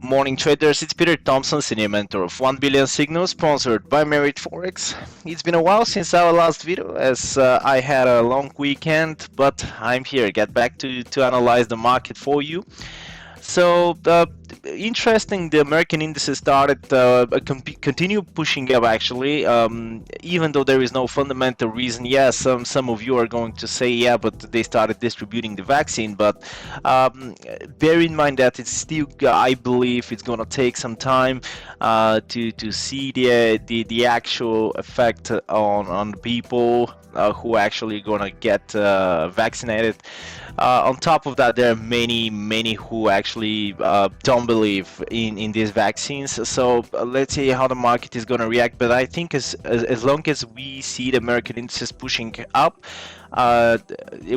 Morning traders, it's Peter Thompson, senior mentor of 1 Billion Signals, sponsored by Merit Forex. It's been a while since our last video as I had a long weekend, but I'm here, get back to analyze the market for you. So interesting, the American indices started continue pushing up actually, even though there is no fundamental reason. Yes, some of you are going to say, yeah, but they started distributing the vaccine. But bear in mind that it's still, I believe, it's going to take some time to see the actual effect on people who actually going to get vaccinated. On top of that, there are many who actually don't believe in these vaccines. So let's see how the market is going to react. But I think as long as we see the American indices pushing up,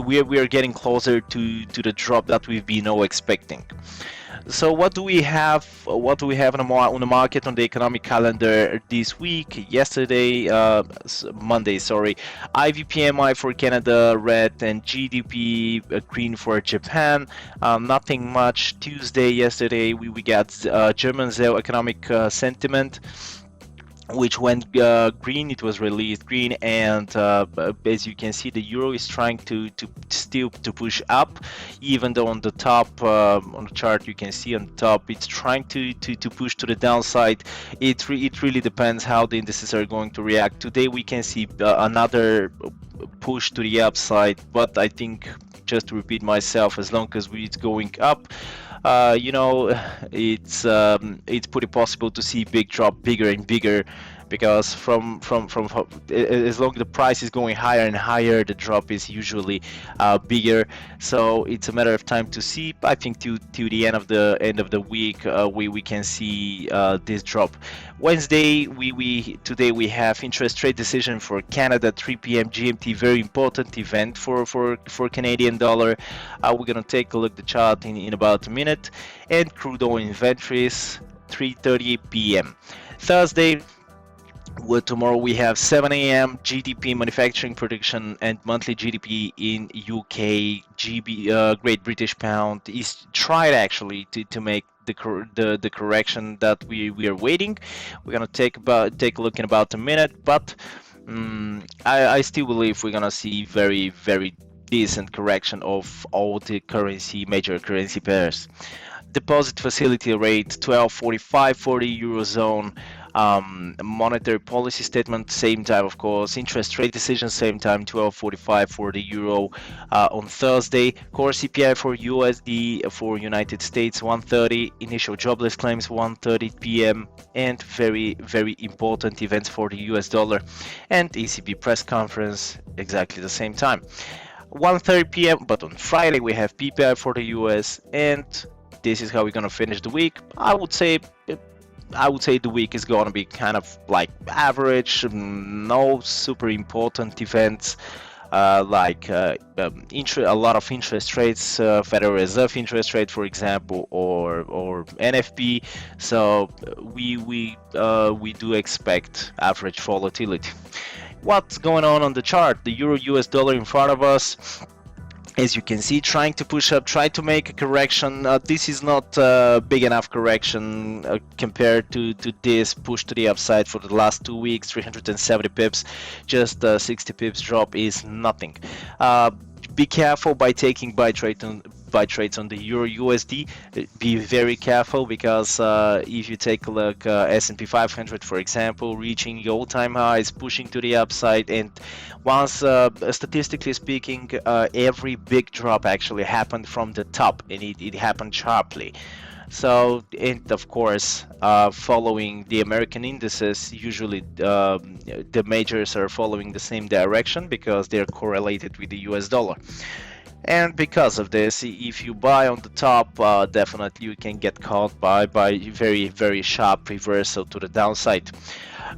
we are getting closer to the drop that we've been all expecting. So what do we have? What do we have on the market, on the economic calendar this week? Yesterday, Monday, sorry, IVPMI for Canada red and GDP green for Japan. Nothing much. Tuesday, yesterday, we got German economic sentiment, which went green. It was released green, and as you can see, the euro is trying to still push up, even though on the top on the chart you can see on the top it's trying to push to the downside. It really depends how the indices are going to react. Today we can see another push to the upside, but I think, just to repeat myself, as long as it's going up, it's pretty possible to see big drop, bigger and bigger, because from as long as the price is going higher and higher, the drop is usually bigger. So it's a matter of time to see. I think till the end of the week we can see this drop. Wednesday, today we have interest rate decision for Canada, 3 p.m. GMT, very important event for Canadian dollar. We're gonna take a look at the chart in about a minute. And crude oil inventories, 3:30 p.m. Thursday, tomorrow we have 7 a.m. GDP, manufacturing prediction, and monthly GDP in UK. Great British Pound is tried actually to make the correction that we are waiting. We're gonna take a look in about a minute, but I still believe we're gonna see very decent correction of all the major currency pairs. Deposit facility rate 12.45 for the eurozone. Monetary policy statement, same time, of course. Interest rate decision, same time, 12.45 for the euro on Thursday. Core CPI for USD for United States, 1:30. Initial jobless claims, 1:30 p.m. And very important events for the US dollar. And ECB press conference, exactly the same time, 1:30 p.m. But on Friday we have PPI for the US, and this is how we're gonna finish the week. I would say the week is gonna be kind of like average. No super important events like a lot of interest rates, Federal Reserve interest rate, for example, or NFP. So we do expect average volatility. What's going on the chart? The euro US dollar in front of us, as you can see, trying to push up, try to make a correction. This is not a big enough correction compared to this push to the upside for the last 2 weeks, 370 pips. Just 60 pips drop is nothing. Be careful by taking buy trades on the euro USD. Be very careful, because if you take a look, S&P 500, for example, reaching the all-time highs, pushing to the upside, and once statistically speaking, every big drop actually happened from the top, and it happened sharply. So, and of course, following the American indices, usually the majors are following the same direction because they're correlated with the US dollar. And because of this, if you buy on the top, definitely you can get caught by very sharp reversal to the downside.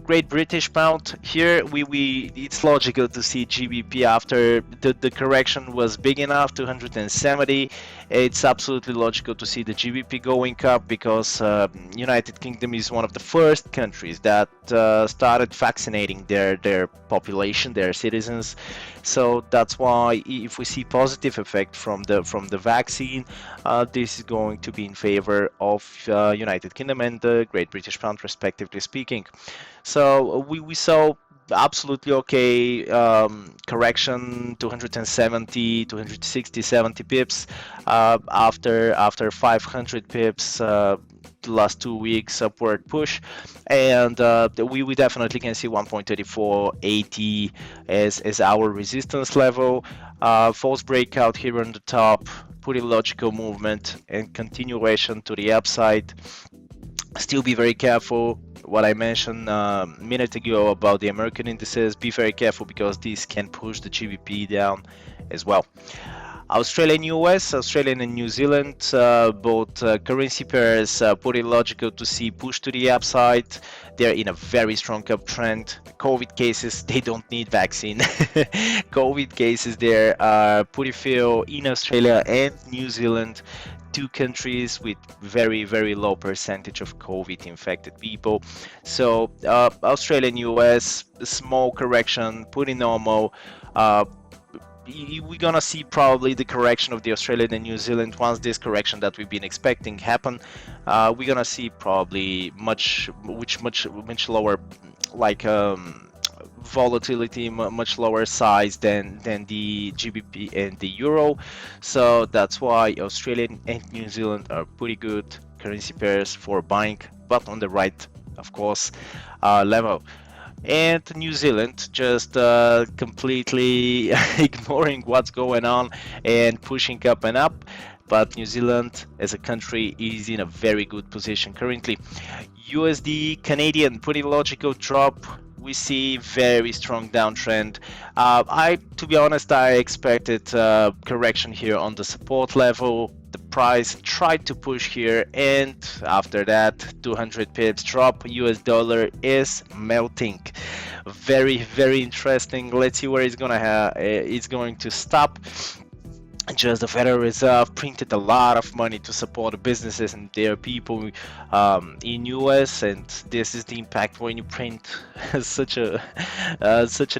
Great British Pound. Here we it's logical to see GBP after the correction was big enough, 270. It's absolutely logical to see the GBP going up because United Kingdom is one of the first countries that started vaccinating their population, their citizens. So that's why if we see positive effect from the vaccine, this is going to be in favor of United Kingdom and the Great British Pound, respectively speaking. So we saw absolutely okay correction, 270, 260, 70 pips after 500 pips. The last 2 weeks upward push, and we definitely can see 1.3480 as our resistance level. False breakout here on the top, pretty logical movement and continuation to the upside. Still be very careful. What I mentioned a minute ago about the American indices, be very careful because these can push the GBP down as well. Australia and US, Australia and New Zealand, both currency pairs, pretty logical to see push to the upside. They're in a very strong uptrend. COVID cases, they don't need vaccine. COVID cases there are pretty few in Australia and New Zealand, two countries with very, very low percentage of COVID infected people. So Australia and US, small correction, pretty normal. We're gonna see probably the correction of the Australian and New Zealand. Once this correction that we've been expecting happen, we're gonna see probably much lower, like volatility, much lower size than the GBP and the euro. So that's why Australian and New Zealand are pretty good currency pairs for buying, but on the right, of course, level. And New Zealand just completely ignoring what's going on and pushing up and up. But New Zealand as a country is in a very good position currently. USD Canadian, pretty logical drop. We see very strong downtrend. To be honest, I expected correction here on the support level. The price tried to push here, and after that 200 pips drop. US dollar is melting. Very, very interesting. Let's see where it's going to stop. Just the Federal Reserve printed a lot of money to support the businesses and their people in US, and this is the impact when you print such an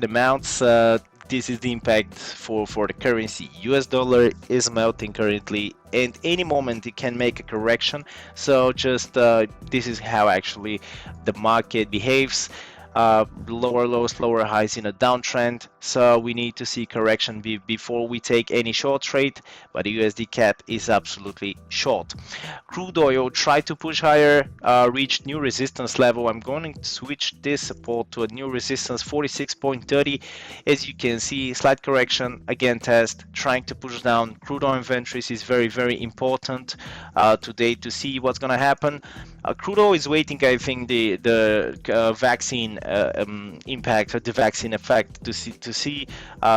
amount. This is the impact for the currency. US dollar is melting currently, and any moment it can make a correction. So just this is how actually the market behaves. Lower lows, lower highs in a downtrend. So we need to see correction before we take any short trade, but the USD CAD is absolutely short. Crude oil tried to push higher, reached new resistance level. I'm going to switch this support to a new resistance, 46.30. As you can see, slight correction, again test, trying to push down. Crude oil inventories is very, very important today to see what's going to happen. Crude oil is waiting, I think, the vaccine impact or the vaccine effect to see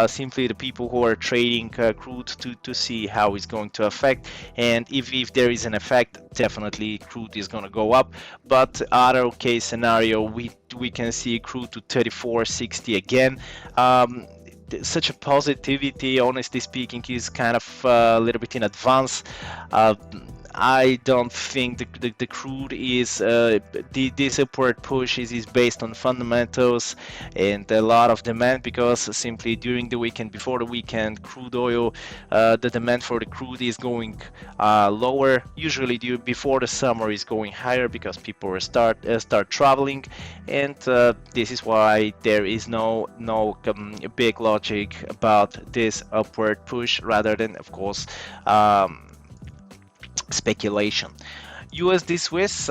simply the people who are trading crude to see how it's going to affect, and if there is an effect, definitely crude is going to go up. But other case scenario, we can see crude to 34.60 again. Such a positivity, honestly speaking, is kind of a little bit in advance. I don't think the crude is this upward push is based on fundamentals and a lot of demand, because simply during the weekend, before the weekend, crude oil, the demand for the crude is going lower. Usually before the summer is going higher because people start traveling, and this is why there is no big logic about this upward push, rather than, of course, speculation. USD Swiss,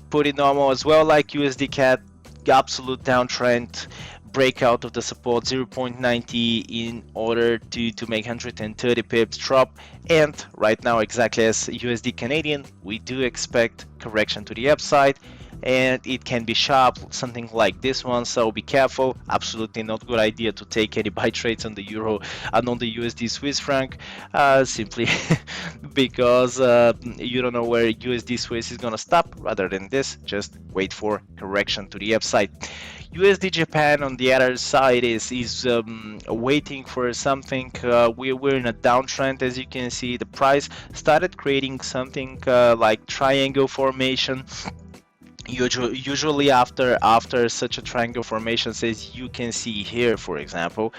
pretty normal as well, like USD CAD, absolute downtrend, breakout of the support 0.90 in order to make 130 pips drop. And right now, exactly as USD Canadian, we do expect correction to the upside. and it can be sharp, something like this one. So be careful. Absolutely not good idea to take any buy trades on the euro and on the USD Swiss franc, simply because you don't know where USD Swiss is gonna stop. Rather than this, just wait for correction to the upside. USD Japan on the other side is waiting for something. We're in a downtrend, as you can see. The price started creating something like triangle formation. Usually after such a triangle formation, as you can see here, for example,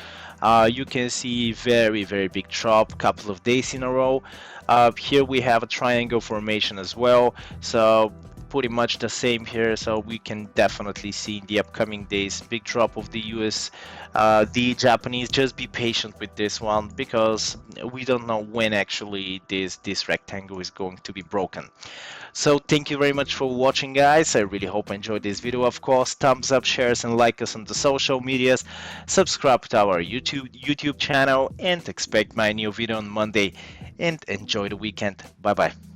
you can see very big drop couple of days in a row. Here we have a triangle formation as well, so pretty much the same here. So we can definitely see in the upcoming days big drop of the US, the Japanese. Just be patient with this one, because we don't know when actually this rectangle is going to be broken. So thank you very much for watching, guys. I really hope you enjoyed this video. Of course, thumbs up, shares, and like us on the social medias. Subscribe to our YouTube channel, and expect my new video on Monday. And enjoy the weekend. Bye bye.